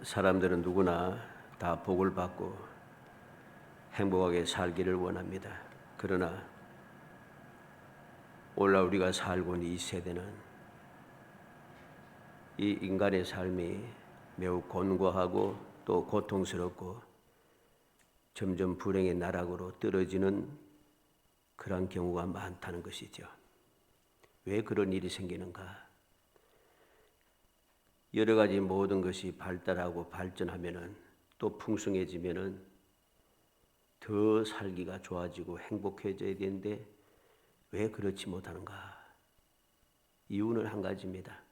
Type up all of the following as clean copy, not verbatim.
사람들은 누구나 다 복을 받고 행복하게 살기를 원합니다. 그러나 오늘날 우리가 살고 있는 이 세대는 이 인간의 삶이 매우 곤고하고 또 고통스럽고 점점 불행의 나락으로 떨어지는 그런 경우가 많다는 것이죠. 왜 그런 일이 생기는가? 여러 가지 모든 것이 발달하고 발전하면은 또 풍성해지면은 더 살기가 좋아지고 행복해져야 되는데 왜 그렇지 못하는가? 이유는 한 가지입니다.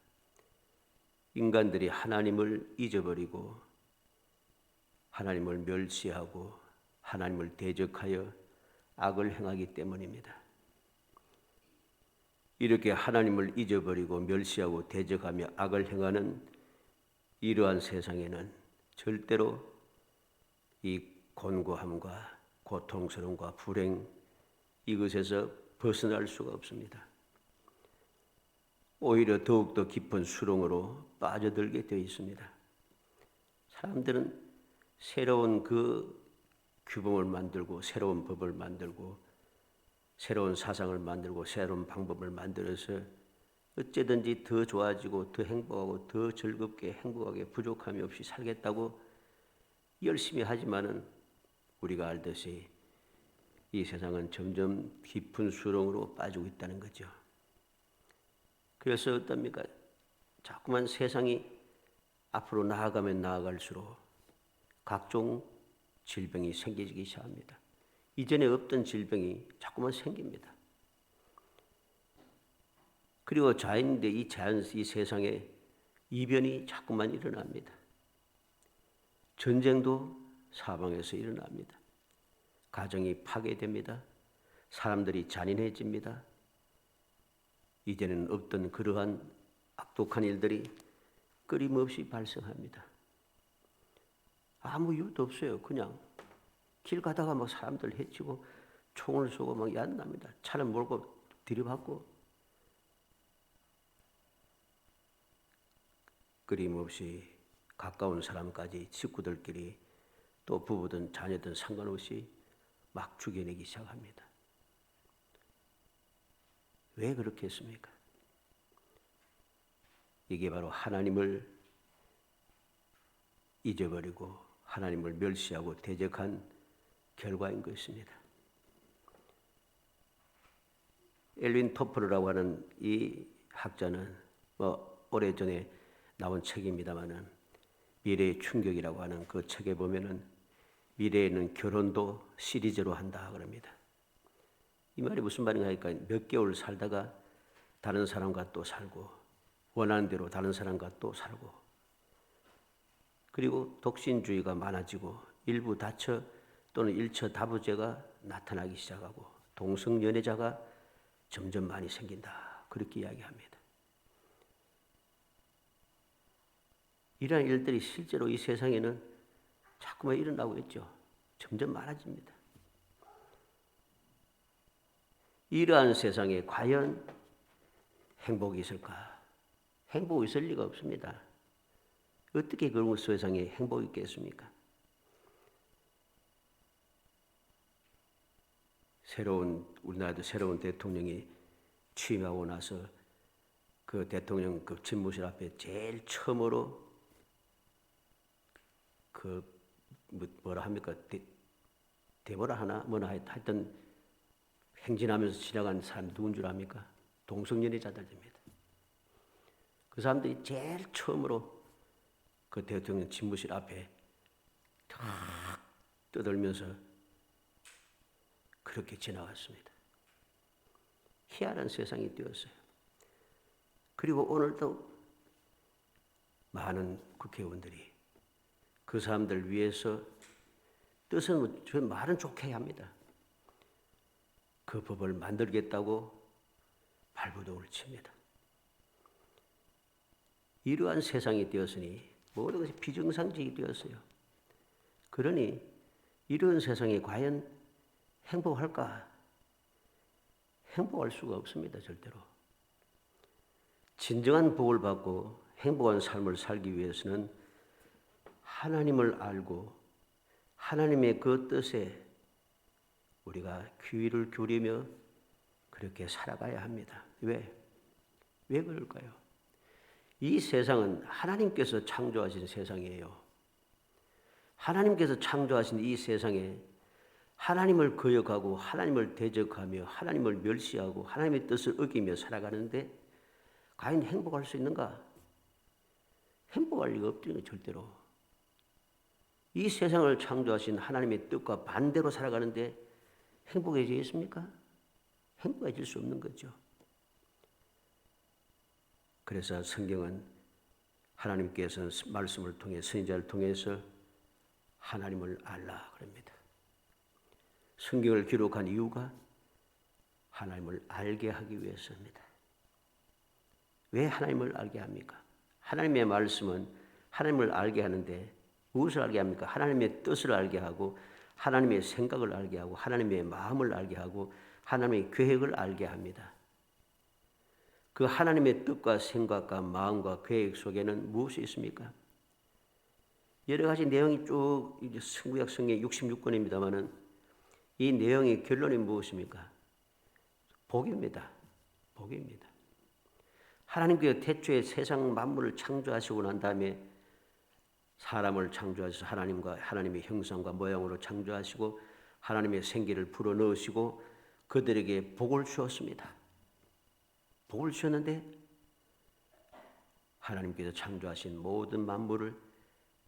인간들이 하나님을 잊어버리고 하나님을 멸시하고 하나님을 대적하여 악을 행하기 때문입니다. 이렇게 하나님을 잊어버리고 멸시하고 대적하며 악을 행하는 이러한 세상에는 절대로 이 곤고함과 고통스러움과 불행 이것에서 벗어날 수가 없습니다. 오히려 더욱더 깊은 수렁으로 빠져들게 되어 있습니다. 사람들은 새로운 그 규범을 만들고 새로운 법을 만들고 새로운 사상을 만들고 새로운 방법을 만들어서 어째든지 더 좋아지고 더 행복하고 더 즐겁게 행복하게 부족함이 없이 살겠다고 열심히 하지만은 우리가 알듯이 이 세상은 점점 깊은 수렁으로 빠지고 있다는 거죠. 그래서 어떻습니까? 자꾸만 세상이 앞으로 나아가면 나아갈수록 각종 질병이 생기기 시작합니다. 이전에 없던 질병이 자꾸만 생깁니다. 그리고 자연인데 이 세상에 이변이 자꾸만 일어납니다. 전쟁도 사방에서 일어납니다. 가정이 파괴됩니다. 사람들이 잔인해집니다. 이제는 없던 그러한 악독한 일들이 끊임없이 발생합니다. 아무 이유도 없어요. 그냥 길 가다가 막 사람들 해치고 총을 쏘고 막 얀납니다. 차를 몰고 들이받고 끊임없이 가까운 사람까지 식구들끼리 또 부부든 자녀든 상관없이 막 죽여내기 시작합니다. 왜 그렇게 했습니까? 이게 바로 하나님을 잊어버리고 하나님을 멸시하고 대적한 결과인 것입니다. 엘윈 토플러라고 하는 이 학자는 오래전에 나온 책입니다마는 미래의 충격이라고 하는 그 책에 보면은 미래에는 결혼도 시리즈로 한다 그럽니다. 이 말이 무슨 말인가 하니까 몇 개월 살다가 다른 사람과 또 살고 원하는 대로 다른 사람과 또 살고 그리고 독신주의가 많아지고 일부 다처 또는 일처 다부제가 나타나기 시작하고 동성연애자가 점점 많이 생긴다. 그렇게 이야기합니다. 이러한 일들이 실제로 이 세상에는 자꾸만 일어나고 있죠. 점점 많아집니다. 이러한 세상에 과연 행복이 있을까? 행복이 있을 리가 없습니다. 어떻게 그런 세상에 행복이 있겠습니까? 우리나라도 새로운 대통령이 취임하고 나서 그 대통령 그 집무실 앞에 제일 처음으로 그 뭐라 합니까? 대보라 하나 뭐나 하여튼 행진하면서 지나간 사람이 누군 줄 압니까? 동성연애자들입니다. 그 사람들이 제일 처음으로 그 대통령 집무실 앞에 탁 떠들면서 그렇게 지나갔습니다. 희한한 세상이 되었어요. 그리고 오늘도 많은 국회의원들이 그 사람들 위해서 뜻은 말은 좋게 합니다. 그 법을 만들겠다고 발버둥을 칩니다. 이러한 세상이 되었으니 모든 것이 비정상적이 되었어요. 그러니 이런 세상에 과연 행복할까? 행복할 수가 없습니다. 절대로. 진정한 복을 받고 행복한 삶을 살기 위해서는 하나님을 알고 하나님의 그 뜻에 우리가 귀를 기울이며 그렇게 살아가야 합니다. 왜? 왜 그럴까요? 이 세상은 하나님께서 창조하신 세상이에요. 하나님께서 창조하신 이 세상에 하나님을 거역하고 하나님을 대적하며 하나님을 멸시하고 하나님의 뜻을 어기며 살아가는데 과연 행복할 수 있는가? 행복할 리가 없죠, 절대로. 이 세상을 창조하신 하나님의 뜻과 반대로 살아가는데 행복해지겠습니까? 행복해질 수 없는 거죠. 그래서 성경은 하나님께서 말씀을 통해 선지자를 통해서 하나님을 알라 그럽니다. 성경을 기록한 이유가 하나님을 알게 하기 위해서입니다. 왜 하나님을 알게 합니까? 하나님의 말씀은 하나님을 알게 하는데 무엇을 알게 합니까? 하나님의 뜻을 알게 하고 하나님의 생각을 알게 하고 하나님의 마음을 알게 하고 하나님의 계획을 알게 합니다. 그 하나님의 뜻과 생각과 마음과 계획 속에는 무엇이 있습니까? 여러 가지 내용이 쭉 신구약 성경 66권입니다만은 이 내용의 결론이 무엇입니까? 복입니다. 복입니다. 하나님께서 태초에 세상 만물을 창조하시고 난 다음에 사람을 창조하셔서 하나님과 하나님의 형상과 모양으로 창조하시고 하나님의 생기를 불어넣으시고 그들에게 복을 주었습니다. 복을 주셨는데 하나님께서 창조하신 모든 만물을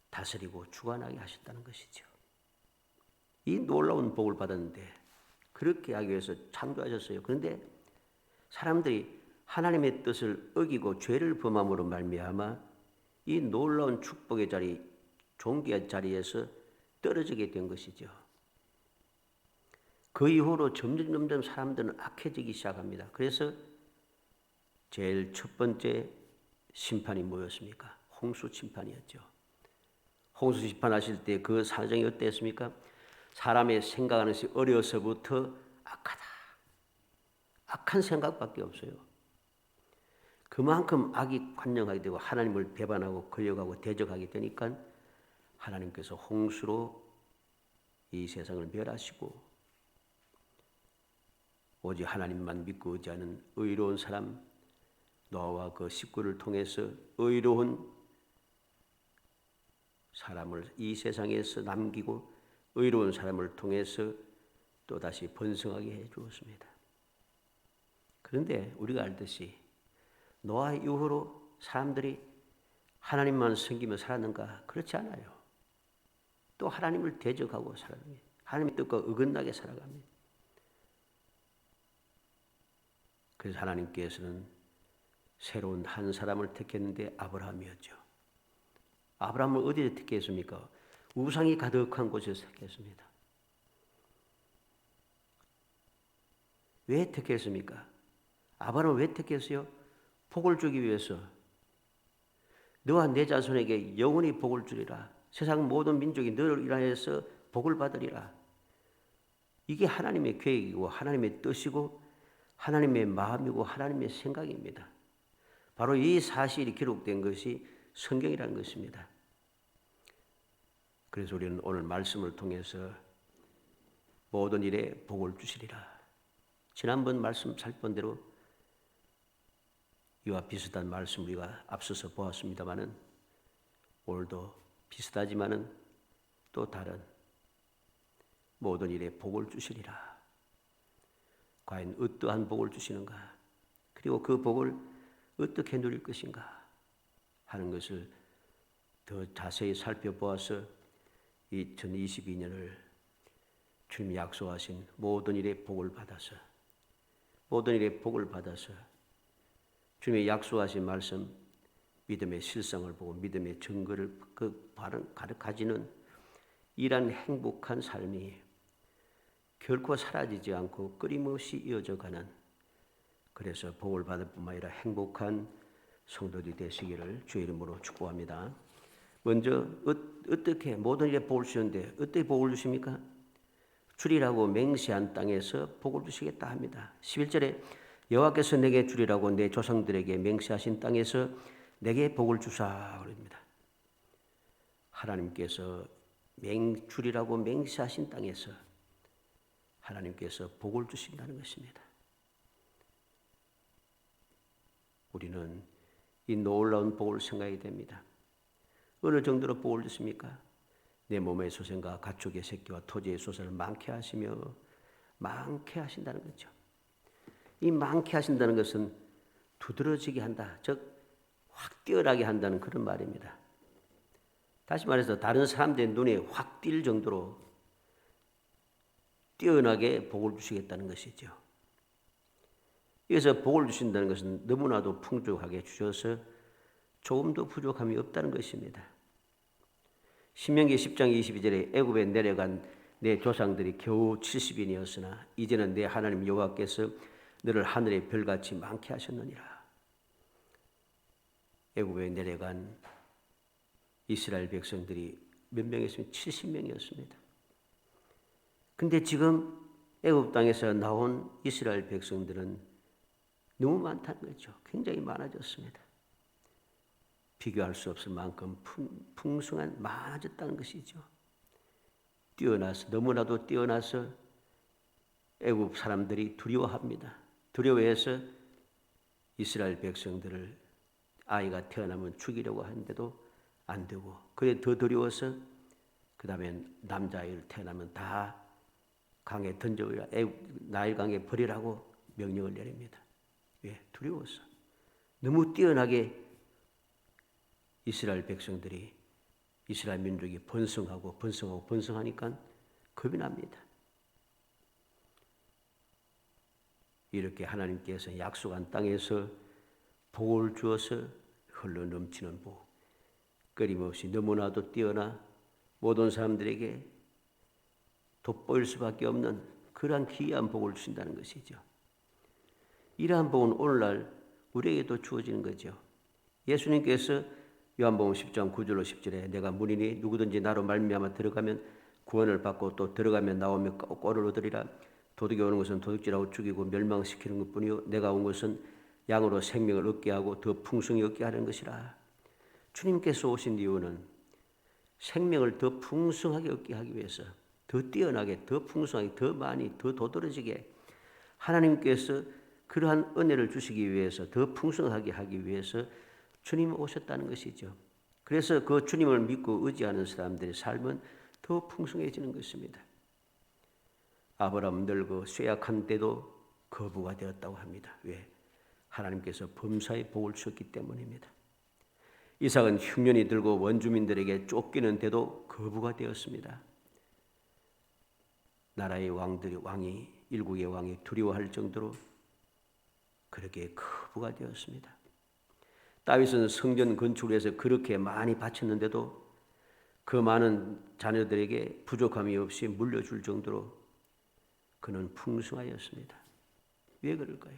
다스리고 주관하게 하셨다는 것이죠. 이 놀라운 복을 받았는데 그렇게 하기 위해서 창조하셨어요. 그런데 사람들이 하나님의 뜻을 어기고 죄를 범함으로 말미암아 이 놀라운 축복의 자리, 존귀의 자리에서 떨어지게 된 것이죠. 그 이후로 점점 사람들은 악해지기 시작합니다. 그래서 제일 첫 번째 심판이 뭐였습니까? 홍수 심판이었죠. 홍수 심판하실 때 그 사정이 어땠습니까? 사람의 생각하는 것이 어려서부터 악하다. 악한 생각밖에 없어요. 그만큼 악이 관영하게 되고 하나님을 배반하고 거역하고 대적하게 되니까 하나님께서 홍수로 이 세상을 멸하시고 오직 하나님만 믿고 의지하는 의로운 사람 노아와 그 식구를 통해서 의로운 사람을 이 세상에서 남기고 의로운 사람을 통해서 또다시 번성하게 해 주었습니다. 그런데 우리가 알듯이 노아 이후로 사람들이 하나님만 섬기며 살았는가? 그렇지 않아요. 또 하나님을 대적하고 살아갑니다. 하나님의 뜻과 어긋나게 살아갑니다. 그래서 하나님께서는 새로운 한 사람을 택했는데 아브라함이었죠. 아브라함을 어디에 택했습니까? 우상이 가득한 곳에서 택했습니다. 왜 택했습니까? 아브라함을 왜 택했어요? 복을 주기 위해서. 너와 내 자손에게 영원히 복을 주리라. 세상 모든 민족이 너를 인하여서 복을 받으리라. 이게 하나님의 계획이고 하나님의 뜻이고 하나님의 마음이고 하나님의 생각입니다. 바로 이 사실이 기록된 것이 성경이라는 것입니다. 그래서 우리는 오늘 말씀을 통해서 모든 일에 복을 주시리라. 지난번 말씀 살펴본 대로 이와 비슷한 말씀 우리가 앞서서 보았습니다마는 오늘도 비슷하지만은 또 다른 모든 일에 복을 주시리라. 과연 어떠한 복을 주시는가? 그리고 그 복을 어떻게 누릴 것인가? 하는 것을 더 자세히 살펴보아서 2022년을 주님이 약속하신 모든 일에 복을 받아서 주님의 약속하신 말씀 믿음의 실상을 보고 믿음의 증거를 가지는 이런 행복한 삶이 결코 사라지지 않고 끊임없이 이어져가는 그래서 복을 받을 뿐만 아니라 행복한 성도들이 되시기를 주의 이름으로 축복합니다. 먼저 어떻게 모든 일에 복을 주시는데 어떻게 복을 주십니까? 주리라고 맹세한 땅에서 복을 주시겠다 합니다. 11절에 여호와께서 내게 주리라고 내 조상들에게 맹세하신 땅에서 내게 복을 주사 그럽니다. 하나님께서 맹줄이라고 맹세하신 땅에서 하나님께서 복을 주신다는 것입니다. 우리는 이 놀라운 복을 생각해야 됩니다. 어느 정도로 복을 주십니까? 내 몸의 소생과 가축의 새끼와 토지의 소산을 많게 하시며 많게 하신다는 거죠. 이 많게 하신다는 것은 두드러지게 한다, 즉 확 뛰어나게 한다는 그런 말입니다. 다시 말해서 다른 사람들의 눈에 확 띌 정도로 뛰어나게 복을 주시겠다는 것이죠. 그래서 복을 주신다는 것은 너무나도 풍족하게 주셔서 조금도 부족함이 없다는 것입니다. 신명기 10장 22절에 애굽에 내려간 내 조상들이 겨우 70인이었으나 이제는 내 하나님 여호와께서 너를 하늘의 별같이 많게 하셨느니라. 애굽에 내려간 이스라엘 백성들이 몇 명이었으면 70명이었습니다. 근데 지금 애굽 땅에서 나온 이스라엘 백성들은 너무 많다는 거죠. 굉장히 많아졌습니다. 비교할 수 없을 만큼 풍성한 많아졌다는 것이죠. 뛰어나서 너무나도 뛰어나서 애굽 사람들이 두려워합니다. 두려워해서 이스라엘 백성들을 아이가 태어나면 죽이려고 하는데도 안 되고, 그래 더 두려워서 그 다음에 남자아이를 태어나면 다 강에 던져버리라, 나일 강에 버리라고 명령을 내립니다. 왜? 두려워서. 너무 뛰어나게 이스라엘 백성들이, 이스라엘 민족이 번성하니까 겁이 납니다. 이렇게 하나님께서 약속한 땅에서 복을 주어서 흘러 넘치는 복, 끊임없이 너무나도 뛰어나 모든 사람들에게 돋보일 수밖에 없는 그러한 귀한 복을 주신다는 것이죠. 이러한 복은 오늘날 우리에게도 주어지는 거죠. 예수님께서 요한복음 10장 9절로 10절에 내가 문이니 누구든지 나로 말미암아 들어가면 구원을 받고 또 들어가면 나오며 꼴을 얻으리라. 도둑이 오는 것은 도둑질하고 죽이고 멸망시키는 것뿐이요 내가 온 것은 양으로 생명을 얻게 하고 더 풍성히 얻게 하는 것이라. 주님께서 오신 이유는 생명을 더 풍성하게 얻게 하기 위해서, 더 뛰어나게, 더 풍성하게, 더 많이, 더 도드러지게 하나님께서 그러한 은혜를 주시기 위해서, 더 풍성하게 하기 위해서 주님 오셨다는 것이죠. 그래서 그 주님을 믿고 의지하는 사람들의 삶은 더 풍성해지는 것입니다. 아브라함은 늙어 쇠약한 때도 거부가 되었다고 합니다. 왜? 하나님께서 범사에 복을 주셨기 때문입니다. 이삭은 흉년이 들고 원주민들에게 쫓기는데도 거부가 되었습니다. 나라의 왕이 일국의 왕이 두려워할 정도로 그렇게 거부가 되었습니다. 다윗은 성전 건축을 해서 그렇게 많이 바쳤는데도 그 많은 자녀들에게 부족함이 없이 물려줄 정도로 그는 풍성하였습니다. 왜 그럴까요?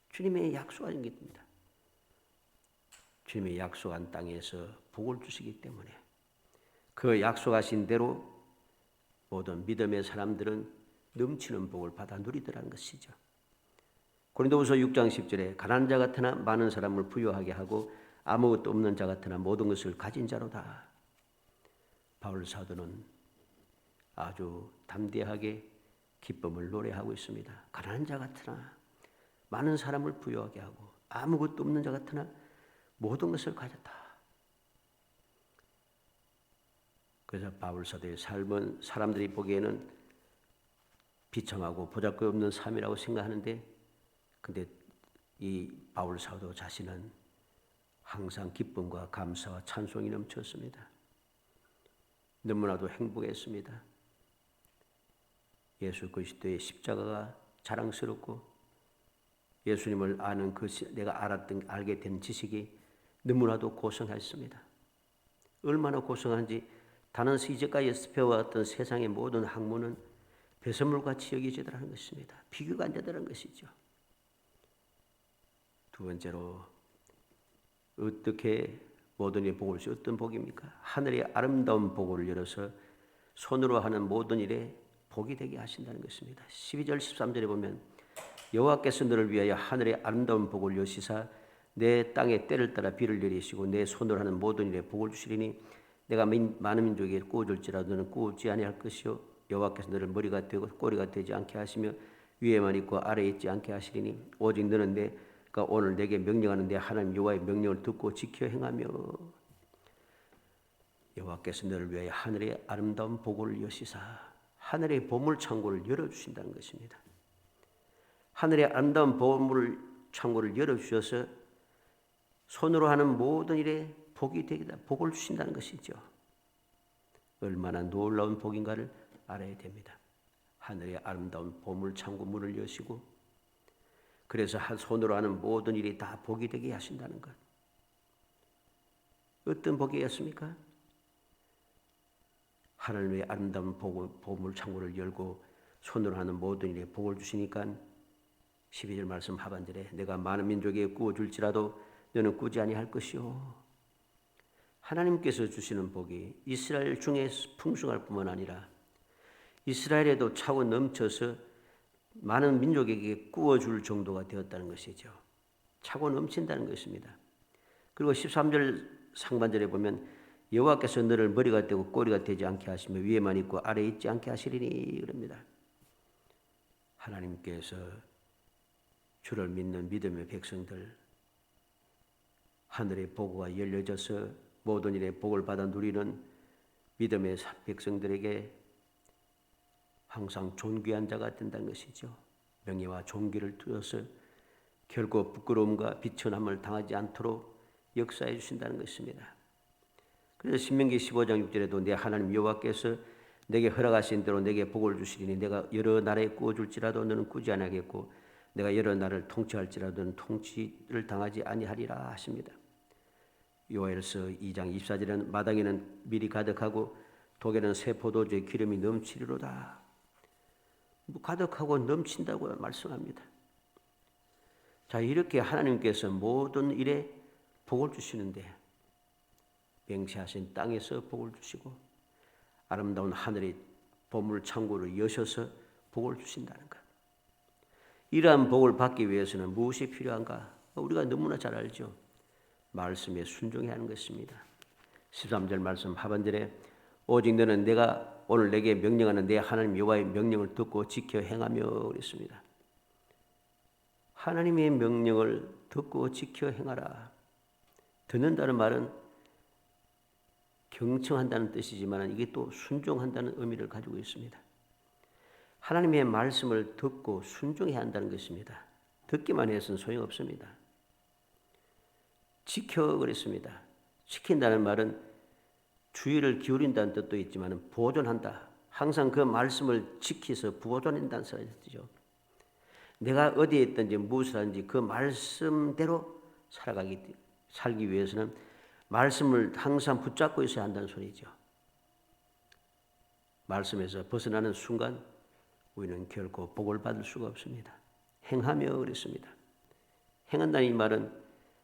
주님의 약속하신 것입니다. 주님의 약속한 땅에서 복을 주시기 때문에 그 약속하신 대로 모든 믿음의 사람들은 넘치는 복을 받아 누리더라는 것이죠. 고린도후서 6장 10절에 가난한 자 같으나 많은 사람을 부유하게 하고 아무것도 없는 자 같으나 모든 것을 가진 자로다. 바울 사도는 아주 담대하게 기쁨을 노래하고 있습니다. 가난한 자 같으나 많은 사람을 부유하게 하고 아무것도 없는 자 같으나 모든 것을 가졌다. 그래서 바울 사도의 삶은 사람들이 보기에는 비참하고 보잘것없는 삶이라고 생각하는데, 근데 이 바울 사도 자신은 항상 기쁨과 감사와 찬송이 넘쳤습니다. 너무나도 행복했습니다. 예수 그리스도의 십자가가 자랑스럽고 예수님을 아는 내가 알게 된 지식이 너무나도 고상했습니다. 얼마나 고상한지 다른 이제까지 배워왔던 세상의 모든 학문은 배설물같이 여겨지더라는 것입니다. 비교가 안 되더라는 것이죠. 두 번째로 어떻게 모든 일에 복을 주시 어떤 복입니까? 하늘의 아름다운 복을 열어서 손으로 하는 모든 일에 복이 되게 하신다는 것입니다. 12절 13절에 보면 여호와께서 너를 위하여 하늘의 아름다운 복을 여시사 내 땅에 때를 따라 비를 내리시고 내 손으로 하는 모든 일에 복을 주시리니 내가 많은 민족에게 꾸어줄지라도 너는 꾸지 아니할 것이요 여호와께서 너를 머리가 되고 꼬리가 되지 않게 하시며 위에만 있고 아래에 있지 않게 하시리니 오직 너는 내가 오늘 내게 명령하는 내 하나님 여호와의 명령을 듣고 지켜 행하며 여호와께서 너를 위하여 하늘의 아름다운 복을 여시사 하늘의 보물 창고를 열어주신다는 것입니다. 하늘의 아름다운 보물 창고를 열어주셔서 손으로 하는 모든 일에 복이 되겠다. 복을 주신다는 것이죠. 얼마나 놀라운 복인가를 알아야 됩니다. 하늘의 아름다운 보물 창고 문을 여시고 그래서 손으로 하는 모든 일이 다 복이 되게 하신다는 것. 어떤 복이었습니까? 하늘의 아름다운 보물 창고를 열고 손으로 하는 모든 일에 복을 주시니까 12절 말씀 하반절에 내가 많은 민족에게 꾸어줄지라도 너는 꾸지 아니할 것이요. 하나님께서 주시는 복이 이스라엘 중에 풍성할 뿐만 아니라 이스라엘에도 차고 넘쳐서 많은 민족에게 꾸어줄 정도가 되었다는 것이죠. 차고 넘친다는 것입니다. 그리고 13절 상반절에 보면 여호와께서 너를 머리가 되고 꼬리가 되지 않게 하시며 위에만 있고 아래에 있지 않게 하시리니 그럽니다. 하나님께서 주를 믿는 믿음의 백성들 하늘의 보고가 열려져서 모든 일에 복을 받아 누리는 믿음의 백성들에게 항상 존귀한 자가 된다는 것이죠. 명예와 존귀를 두어서 결코 부끄러움과 비천함을 당하지 않도록 역사해 주신다는 것입니다. 그래서 신명기 15장 6절에도 내 하나님 여호와께서 내게 허락하신 대로 내게 복을 주시리니 내가 여러 나라에 꾸어줄지라도 너는 꾸지 아니하겠고 내가 여러 나라를 통치할지라도 너는 통치를 당하지 아니하리라 하십니다. 요엘서 2장 24절에는 마당에는 밀이 가득하고 독에는 새 포도주의 기름이 넘치리로다. 가득하고 넘친다고 말씀합니다. 자, 이렇게 하나님께서 모든 일에 복을 주시는데 맹세하신 땅에서 복을 주시고 아름다운 하늘의 보물 창고를 여셔서 복을 주신다는 것. 이러한 복을 받기 위해서는 무엇이 필요한가? 우리가 너무나 잘 알죠. 말씀에 순종해야 하는 것입니다. 13절 말씀 하반절에 오직 너는 내가 오늘 내게 명령하는 내 하나님 여호와의 명령을 듣고 지켜 행하며 그랬습니다. 하나님의 명령을 듣고 지켜 행하라. 듣는다는 말은 경청한다는 뜻이지만 이게 또 순종한다는 의미를 가지고 있습니다. 하나님의 말씀을 듣고 순종해야 한다는 것입니다. 듣기만 해서는 소용없습니다. 지켜 그랬습니다. 지킨다는 말은 주의를 기울인다는 뜻도 있지만 보존한다. 항상 그 말씀을 지켜서 보존한다는 뜻이죠. 내가 어디에 있든지 무엇을 하든지 그 말씀대로 살기 위해서는 말씀을 항상 붙잡고 있어야 한다는 소리죠. 말씀에서 벗어나는 순간 우리는 결코 복을 받을 수가 없습니다. 행하며 그랬습니다. 행한다는 이 말은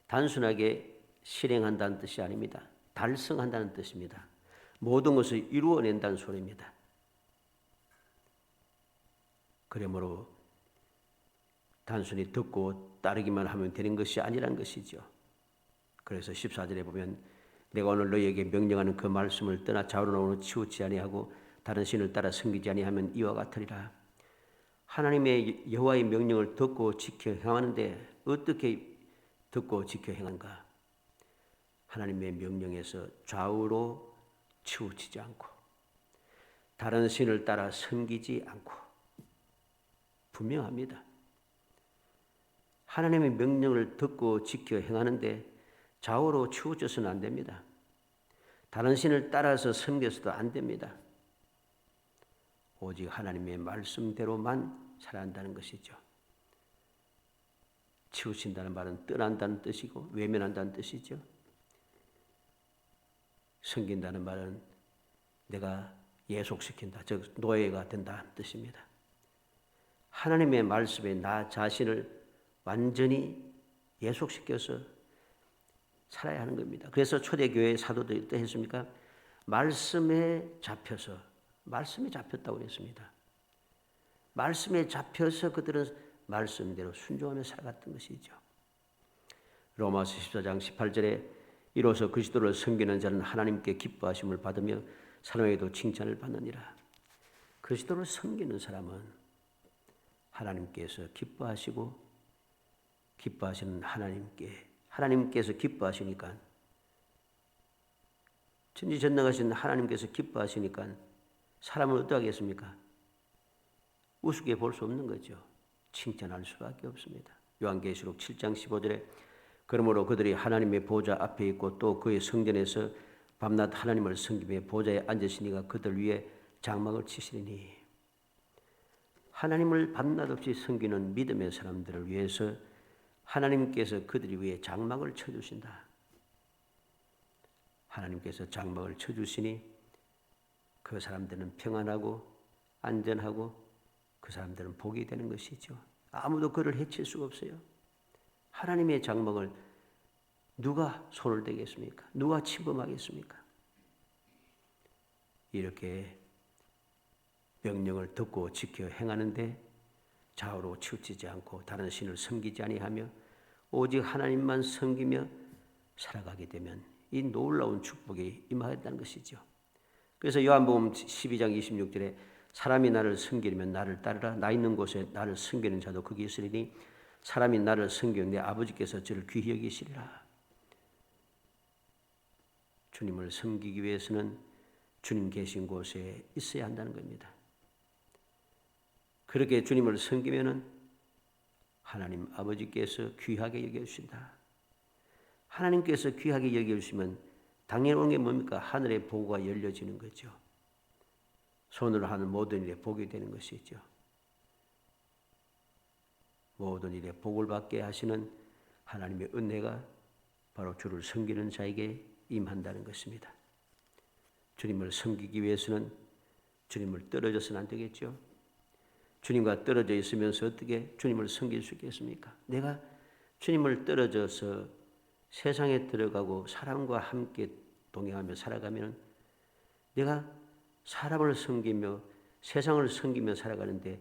단순하게 실행한다는 뜻이 아닙니다. 달성한다는 뜻입니다. 모든 것을 이루어낸다는 소리입니다. 그러므로 단순히 듣고 따르기만 하면 되는 것이 아니라는 것이죠. 그래서 14절에 보면 내가 오늘 너희에게 명령하는 그 말씀을 떠나 좌우로 치우치 아니하고 다른 신을 따라 섬기지 아니하면 이와 같으리라. 하나님의 여호와의 명령을 듣고 지켜 행하는데 어떻게 듣고 지켜 행한가? 하나님의 명령에서 좌우로 치우치지 않고 다른 신을 따라 섬기지 않고 분명합니다. 하나님의 명령을 듣고 지켜 행하는데 좌우로 치우쳐서는 안 됩니다. 다른 신을 따라서 섬겨서도 안 됩니다. 오직 하나님의 말씀대로만 살아야 한다는 것이죠. 치우친다는 말은 떠난다는 뜻이고 외면한다는 뜻이죠. 섬긴다는 말은 내가 예속시킨다, 즉 노예가 된다는 뜻입니다. 하나님의 말씀에 나 자신을 완전히 예속시켜서 살아야 하는 겁니다. 그래서 초대교회 사도들이 어떠했습니까? 말씀에 잡혔다고 했습니다. 말씀에 잡혀서 그들은 말씀대로 순종하며 살아갔던 것이죠. 로마서 14장 18절에 이로써 그리스도를 섬기는 자는 하나님께 기뻐하심을 받으며 사람에게도 칭찬을 받느니라. 그리스도를 섬기는 사람은 하나님께서 기뻐하시고 기뻐하시는 하나님께서 기뻐하시니까 천지전능하신 하나님께서 기뻐하시니까 사람은 어떠하겠습니까? 우습게 볼 수 없는 거죠. 칭찬할 수밖에 없습니다. 요한계시록 7장 15절에 그러므로 그들이 하나님의 보좌 앞에 있고 또 그의 성전에서 밤낮 하나님을 섬기며 보좌에 앉으시니가 그들 위에 장막을 치시리니. 하나님을 밤낮 없이 섬기는 믿음의 사람들을 위해서 하나님께서 그들 위에 장막을 쳐주신다. 하나님께서 장막을 쳐주시니 그 사람들은 평안하고 안전하고 그 사람들은 복이 되는 것이죠. 아무도 그를 해칠 수가 없어요. 하나님의 장막을 누가 손을 대겠습니까? 누가 침범하겠습니까? 이렇게 명령을 듣고 지켜 행하는데 좌우로 치우치지 않고 다른 신을 섬기지 아니하며 오직 하나님만 섬기며 살아가게 되면 이 놀라운 축복이 임하겠다는 것이죠. 그래서 요한복음 12장 26절에 사람이 나를 섬기려면 나를 따르라. 나 있는 곳에 나를 섬기는 자도 거기 있으리니 사람이 나를 섬기면 내 아버지께서 저를 귀히 여기시리라. 주님을 섬기기 위해서는 주님 계신 곳에 있어야 한다는 겁니다. 그렇게 주님을 섬기면은 하나님 아버지께서 귀하게 여겨주신다. 하나님께서 귀하게 여겨주시면 당연히 오는 게 뭡니까? 하늘의 보고가 열려지는 거죠. 손으로 하는 모든 일에 복이 되는 것이죠. 모든 일에 복을 받게 하시는 하나님의 은혜가 바로 주를 섬기는 자에게 임한다는 것입니다. 주님을 섬기기 위해서는 주님을 떨어져서는 안 되겠죠. 주님과 떨어져 있으면서 어떻게 주님을 섬길 수 있겠습니까? 내가 주님을 떨어져서 세상에 들어가고 사람과 함께 동행하며 살아가면 내가 사람을 섬기며 세상을 섬기며 살아가는데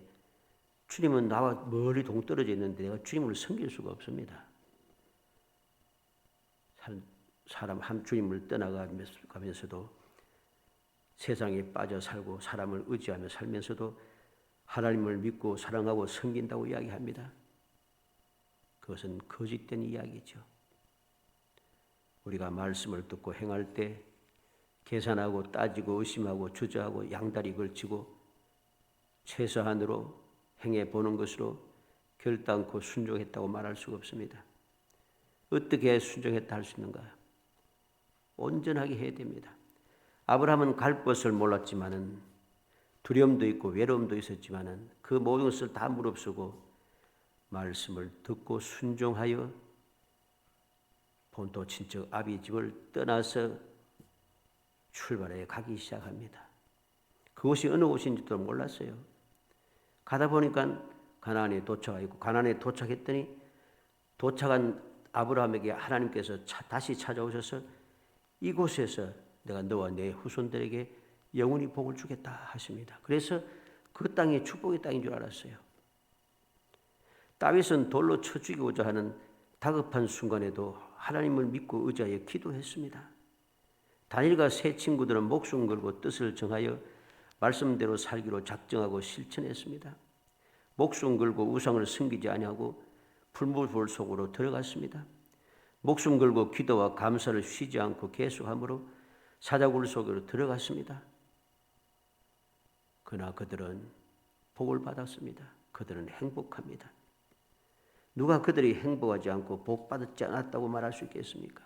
주님은 나와 멀리 동떨어져 있는데 내가 주님을 섬길 수가 없습니다. 사람 한 주님을 떠나가면서도 세상에 빠져 살고 사람을 의지하며 살면서도 하나님을 믿고 사랑하고 섬긴다고 이야기합니다. 그것은 거짓된 이야기죠. 우리가 말씀을 듣고 행할 때 계산하고 따지고 의심하고 주저하고 양다리 걸치고 최소한으로 행해보는 것으로 결단코 순종했다고 말할 수가 없습니다. 어떻게 순종했다 할 수 있는가? 온전하게 해야 됩니다. 아브라함은 갈 곳을 몰랐지만은 두려움도 있고 외로움도 있었지만은 그 모든 것을 다 무릅쓰고 말씀을 듣고 순종하여 본토 친척 아비 집을 떠나서 출발해 가기 시작합니다. 그곳이 어느 곳인지도 몰랐어요. 가다 보니까 가나안에 도착하고 가나안에 도착했더니 도착한 아브라함에게 하나님께서 다시 찾아오셔서 이곳에서 내가 너와 내 후손들에게 영원히 복을 주겠다 하십니다. 그래서 그 땅이 축복의 땅인 줄 알았어요. 다윗은 돌로 쳐 죽이고자 하는 다급한 순간에도 하나님을 믿고 의지하여 기도했습니다. 다니엘과 세 친구들은 목숨 걸고 뜻을 정하여 말씀대로 살기로 작정하고 실천했습니다. 목숨 걸고 우상을 섬기지 아니하고 풀무불 속으로 들어갔습니다. 목숨 걸고 기도와 감사를 쉬지 않고 계속함으로 사자굴 속으로 들어갔습니다. 그러나 그들은 복을 받았습니다. 그들은 행복합니다. 누가 그들이 행복하지 않고 복 받지 않았다고 말할 수 있겠습니까?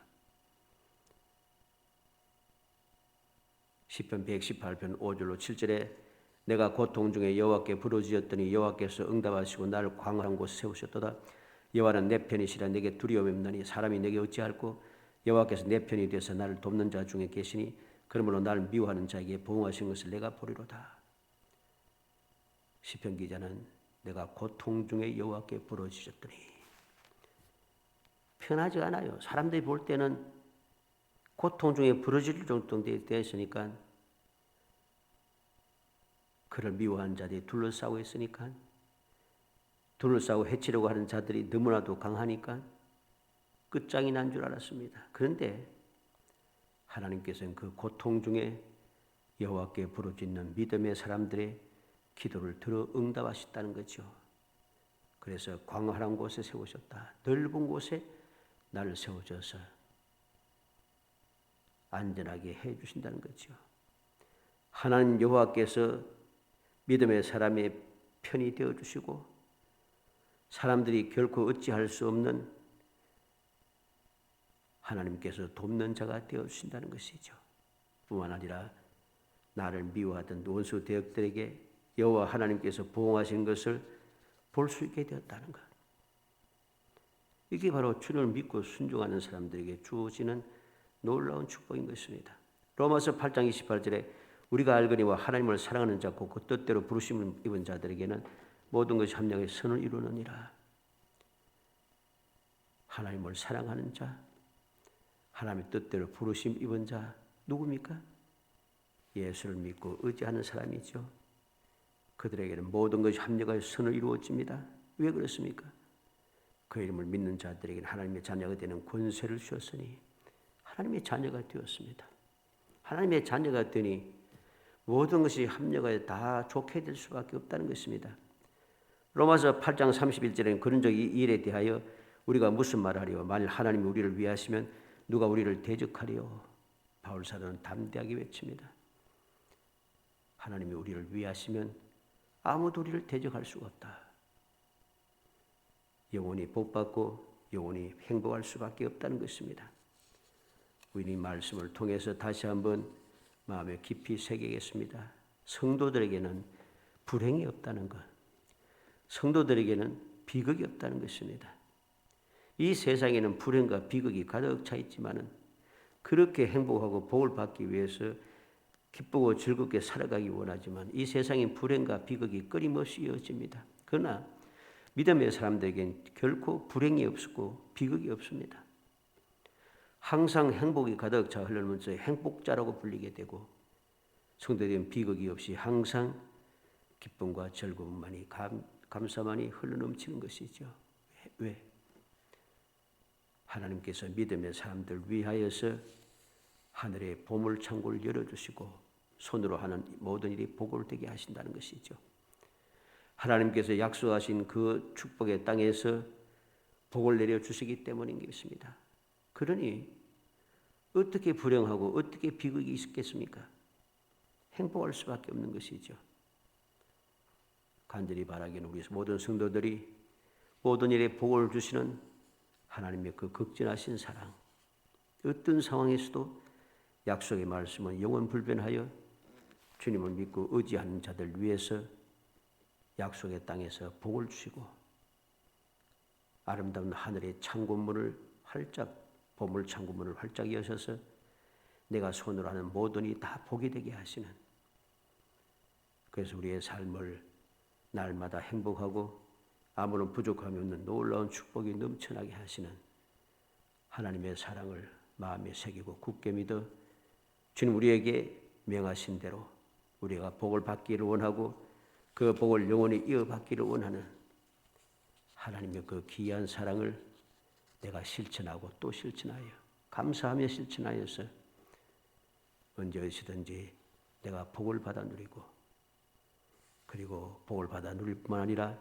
시편 118편 5절로 7절에 내가 고통 중에 여호와께 부르짖었더니 여호와께서 응답하시고 나를 광활한 곳에 세우셨도다. 여호와는 내 편이시라 내게 두려움이 없나니 사람이 내게 어찌할꼬. 여호와께서 내 편이 되어서 나를 돕는 자 중에 계시니 그러므로 나를 미워하는 자에게 보응하신 것을 내가 보리로다. 시편 기자는 내가 고통 중에 여호와께 부르짖었더니 편하지가 않아요. 사람들이 볼 때는 고통 중에 부르짖을 정도 되어 있으니까 그를 미워하는 자들이 둘러싸고 있으니까 둘러싸고 해치려고 하는 자들이 너무나도 강하니까 끝장이 난 줄 알았습니다. 그런데 하나님께서는 그 고통 중에 여호와께 부르짖는 믿음의 사람들의 기도를 들어 응답하셨다는 거죠. 그래서 광활한 곳에 세우셨다. 넓은 곳에 나를 세워줘서 안전하게 해 주신다는 거죠. 하나님 여호와께서 믿음의 사람의 편이 되어 주시고 사람들이 결코 어찌할 수 없는 하나님께서 돕는 자가 되어 주신다는 것이죠. 뿐만 아니라 나를 미워하던 원수 대적들에게 여호와 하나님께서 보응하신 것을 볼 수 있게 되었다는 것. 이게 바로 주를 믿고 순종하는 사람들에게 주어지는 놀라운 축복인 것입니다. 로마서 8장 28절에 우리가 알거니와 하나님을 사랑하는 자 곧 그 뜻대로 부르심을 입은 자들에게는 모든 것이 합력의 선을 이루느니라. 하나님을 사랑하는 자, 하나님의 뜻대로 부르심 입은 자 누굽니까? 예수를 믿고 의지하는 사람이죠. 그들에게는 모든 것이 합력하여 선을 이루어집니다. 왜 그렇습니까? 그 이름을 믿는 자들에게는 하나님의 자녀가 되는 권세를 주었으니 하나님의 자녀가 되었습니다. 하나님의 자녀가 되니 모든 것이 합력하여 다 좋게 될 수밖에 없다는 것입니다. 로마서 8장 31절에는 그런 이 일에 대하여 우리가 무슨 말하리요? 만일 하나님이 우리를 위하시면 누가 우리를 대적하리요? 바울 사도는 담대하게 외칩니다. 하나님이 우리를 위하시면 아무도 우리를 대적할 수가 없다. 영원히 복받고 영원히 행복할 수밖에 없다는 것입니다. 우리 말씀을 통해서 다시 한번 마음에 깊이 새기겠습니다. 성도들에게는 불행이 없다는 것, 성도들에게는 비극이 없다는 것입니다. 이 세상에는 불행과 비극이 가득 차 있지만은 그렇게 행복하고 복을 받기 위해서 기쁘고 즐겁게 살아가기 원하지만 이 세상엔 불행과 비극이 끊임없이 이어집니다. 그러나 믿음의 사람들에겐 결코 불행이 없고 비극이 없습니다. 항상 행복이 가득 차 흘러오면서 행복자라고 불리게 되고 성도들은 비극이 없이 항상 기쁨과 즐거움만이 감사만이 흘러넘치는 것이죠. 왜? 하나님께서 믿음의 사람들 위하여서 하늘의 보물창고를 열어주시고 손으로 하는 모든 일이 복을 되게 하신다는 것이죠. 하나님께서 약속하신 그 축복의 땅에서 복을 내려주시기 때문인 것입니다. 그러니 어떻게 불행하고 어떻게 비극이 있겠습니까? 행복할 수밖에 없는 것이죠. 간절히 바라기는 우리 모든 성도들이 모든 일에 복을 주시는 하나님의 그 극진하신 사랑, 어떤 상황에서도 약속의 말씀은 영원 불변하여 주님을 믿고 의지하는 자들 위해서 약속의 땅에서 복을 주시고 아름다운 하늘의 창고문을 활짝 보물 창고문을 활짝 여셔서 내가 손으로 하는 모든 일이 다 복이 되게 하시는, 그래서 우리의 삶을 날마다 행복하고 아무런 부족함이 없는 놀라운 축복이 넘쳐나게 하시는 하나님의 사랑을 마음에 새기고 굳게 믿어 주님 우리에게 명하신 대로 우리가 복을 받기를 원하고 그 복을 영원히 이어받기를 원하는 하나님의 그 귀한 사랑을 내가 실천하고 또 실천하여 감사하며 실천하여서 언제 어디서든지 내가 복을 받아 누리고 그리고 복을 받아 누릴 뿐만 아니라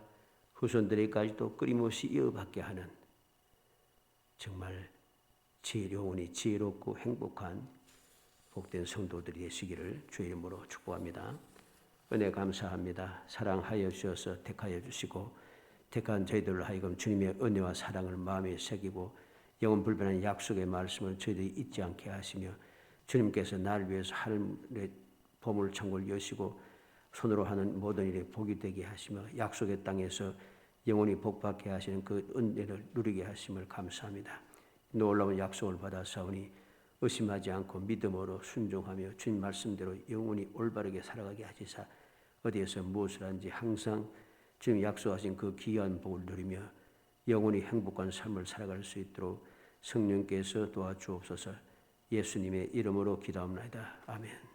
후손들에게까지도 끊임없이 이어받게 하는 정말 영원히 지혜롭고 행복한 복된 성도들이 되시기를 주의 이름으로 축복합니다. 은혜 감사합니다. 사랑하여 주셔서 택하여 주시고 택한 저희들로 하여금 주님의 은혜와 사랑을 마음에 새기고 영원 불변한 약속의 말씀을 저희들이 잊지 않게 하시며 주님께서 나를 위해서 하늘의 보물 창고를 여시고 손으로 하는 모든 일에 복이 되게 하시며 약속의 땅에서 영원히 복받게 하시는 그 은혜를 누리게 하심을 감사합니다. 놀라운 약속을 받아사오니 의심하지 않고 믿음으로 순종하며 주님 말씀대로 영원히 올바르게 살아가게 하시사 어디에서 무엇을 하는지 항상 주님 약속하신 그 귀한 복을 누리며 영원히 행복한 삶을 살아갈 수 있도록 성령께서 도와주옵소서. 예수님의 이름으로 기도합니다. 아멘.